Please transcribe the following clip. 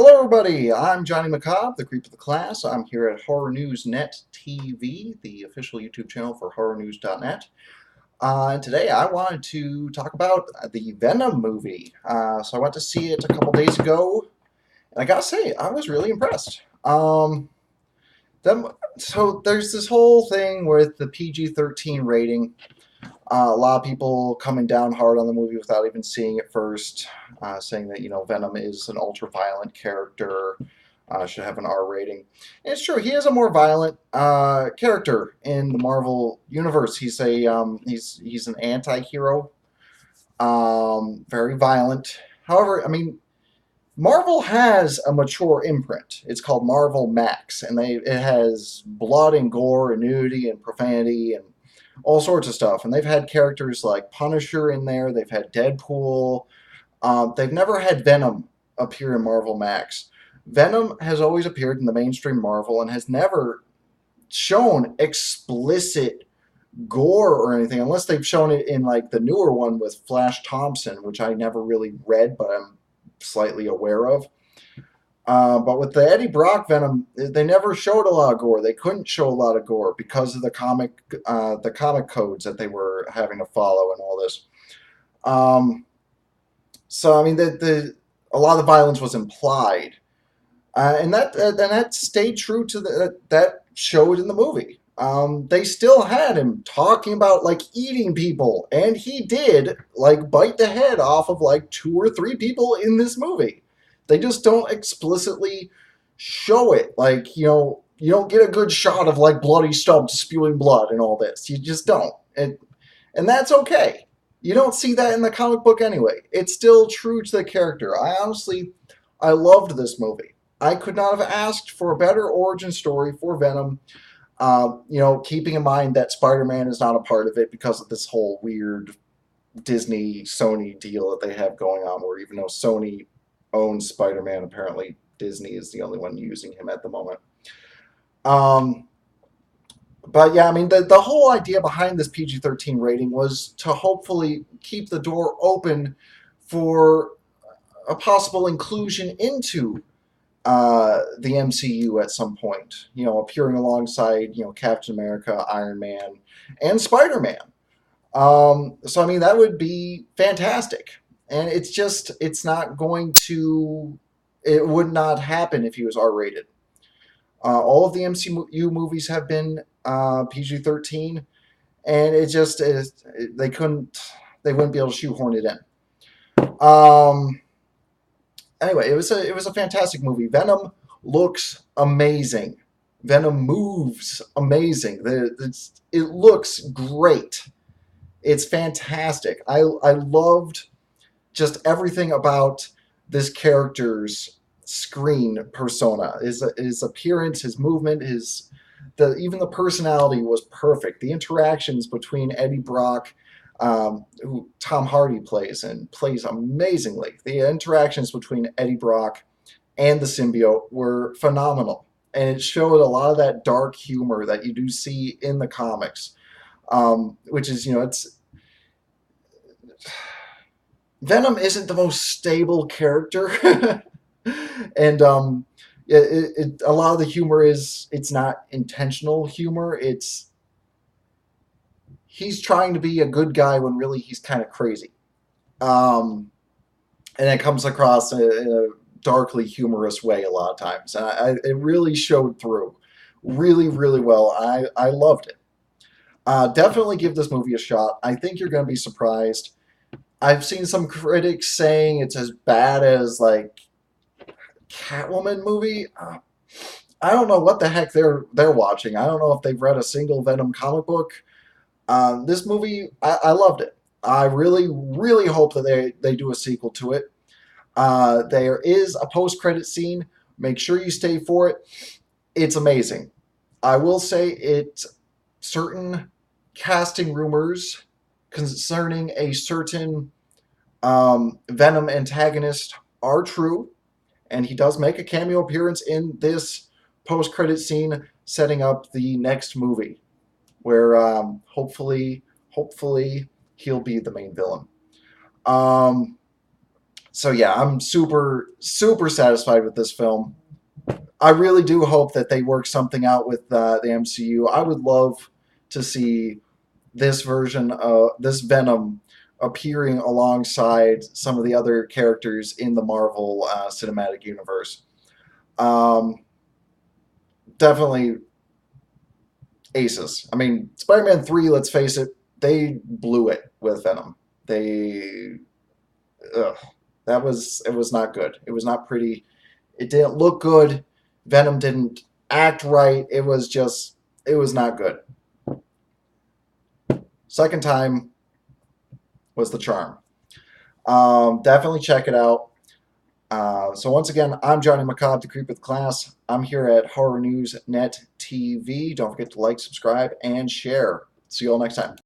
Hello, everybody. I'm Johnny McCobb, the creep of the class. I'm here at Horror News Net TV, the official YouTube channel for horrornews.net. And today I wanted to talk about the Venom movie. So I went to see it a couple days ago, and I gotta say, I was really impressed. So there's this whole thing with the PG-13 rating. A lot of people coming down hard on the movie without even seeing it first, saying that Venom is an ultra-violent character, should have an R rating. And it's true, he is a more violent character in the Marvel universe. He's an anti-hero, very violent. However, I mean, Marvel has a mature imprint. It's called Marvel Max, and it has blood and gore and nudity and profanity and all sorts of stuff. And they've had characters like Punisher in there. They've had Deadpool. They've never had Venom appear in Marvel Max. Venom has always appeared in the mainstream Marvel and has never shown explicit gore or anything, unless they've shown it in like the newer one with Flash Thompson, which I never really read, but I'm slightly aware of. But with the Eddie Brock Venom, they never showed a lot of gore. They couldn't show a lot of gore because of the comic codes that they were having to follow and all this. So I mean, a lot of the violence was implied, and that stayed true to that showed in the movie. They still had him talking about like eating people, and he did like bite the head off of like 2 or 3 people in this movie. They just don't explicitly show it. Like, you don't get a good shot of like bloody stumps spewing blood and all this. You just don't. And that's okay. You don't see that in the comic book anyway. It's still true to the character. I loved this movie. I could not have asked for a better origin story for Venom. Keeping in mind that Spider-Man is not a part of it because of this whole weird Disney Sony deal that they have going on, where even though Sony owns Spider-Man, apparently Disney is the only one using him at the moment. But yeah, I mean, the whole idea behind this PG-13 rating was to hopefully keep the door open for a possible inclusion into the MCU at some point, appearing alongside, Captain America, Iron Man, and Spider-Man. So, I mean, that would be fantastic. And it would not happen if he was R-rated. All of the MCU movies have been PG-13, and they wouldn't be able to shoehorn it in. Anyway, it was a fantastic movie. Venom looks amazing. Venom moves amazing. It looks great. It's fantastic. I loved just everything about this character's screen persona. His appearance, his movement, even the personality was perfect. The interactions between Eddie Brock, who Tom Hardy plays amazingly. The interactions between Eddie Brock and the symbiote were phenomenal, and it showed a lot of that dark humor that you do see in the comics, which is, Venom isn't the most stable character, and a lot of the humor it's not intentional humor. He's trying to be a good guy when really he's kind of crazy. And it comes across in a darkly humorous way a lot of times. And it really showed through really, really well. I loved it. Definitely give this movie a shot. I think you're going to be surprised. I've seen some critics saying it's as bad as like Catwoman movie. I don't know what the heck they're watching. I don't know if they've read a single Venom comic book. This movie, I loved it. I really, really hope that they do a sequel to it. There is a post-credit scene. Make sure you stay for it. It's amazing. I will say certain casting rumors concerning a certain Venom antagonist are true, and he does make a cameo appearance in this post-credit scene setting up the next movie, where hopefully he'll be the main villain. So yeah, I'm super super satisfied with this film. I really do hope that they work something out with the MCU. I would love to see this version of this Venom appearing alongside some of the other characters in the Marvel cinematic universe. Um, Definitely aces. I mean, Spider-Man 3, let's face it, they blew it with Venom. They ugh, that was it was not good. It was not pretty. It didn't look good. Venom didn't act right. It was not good. Second time was the charm. Definitely check it out. So once again, I'm Johnny McCobb, the Creep with Class. I'm here at Horror News Net TV. Don't forget to like, subscribe, and share. See you all next time.